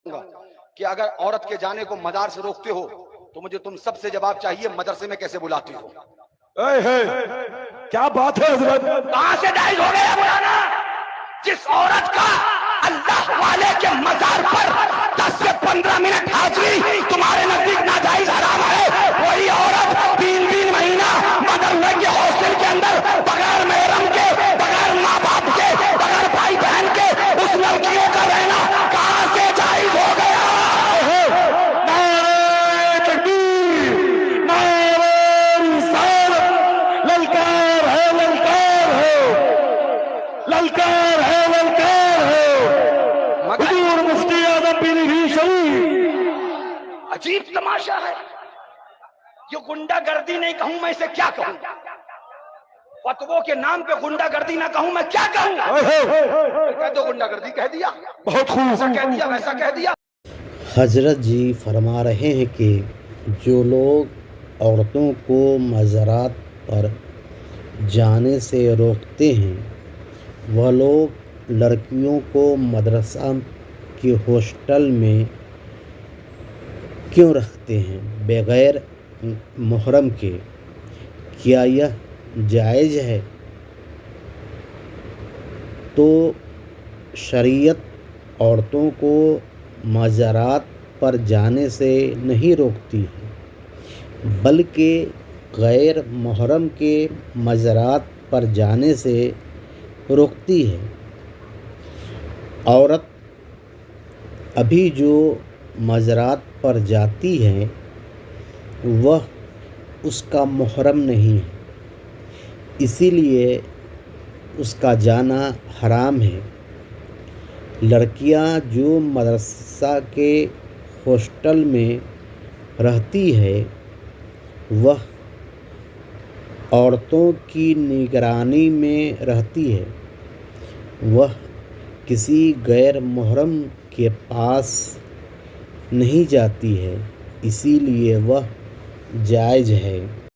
کہ اگر عورت کے جانے کو مزار سے روکتے ہو تو مجھے تم سب سے جواب چاہیے مدرسے میں کیسے بلاتے ہو؟ کیا بات ہے حضرت؟ کہاں سے جائز ہو گیا مولانا؟ جس عورت کا اللہ والے کے مزار پر 10 سے 15 منٹ حاضری تمہارے نزدیک ناجائز حرام ہے، وہی عورت 3 مہینہ مدرسے کے ہاسٹل کے اندر بغیر محرم کے، بغیر ماں باپ کے، بغیر بھائی بہن کے اس لڑکیوں کا رہنا کہاں سے جائز ہو گیا؟ عجیب تماشا ہے، یہ گنڈا گردی نہیں کہوں میں اسے کیا کہوں؟ فتووں کے نام پہ گنڈا گردی نہ کہوں میں کیا کہوں؟ کہہ دو گنڈا گردی کہہ دیا، بہت خوب، ایسا کہہ دیا ویسا کہہ دیا۔ حضرت جی فرما رہے ہیں کہ جو لوگ عورتوں کو مزارات پر جانے سے روکتے ہیں وہ لوگ لڑکیوں کو مدرسہ کے ہاسٹل میں کیوں رکھتے ہیں بغیر محرم کے؟ کیا یہ جائز ہے؟ تو شریعت عورتوں کو مزارات پر جانے سے نہیں روکتی ہے بلکہ غیر محرم کے مزارات پر جانے سے روکتی ہے۔ عورت ابھی جو مزارات پر جاتی ہے وہ اس کا محرم نہیں ہے، اسی لیے اس کا جانا حرام ہے۔ لڑکیاں جو مدرسہ کے ہاسٹل میں رہتی ہے وہ عورتوں کی نگرانی میں رہتی ہے، وہ کسی غیر محرم کے پاس نہیں جاتی ہے، اسی لیے وہ جائز ہے۔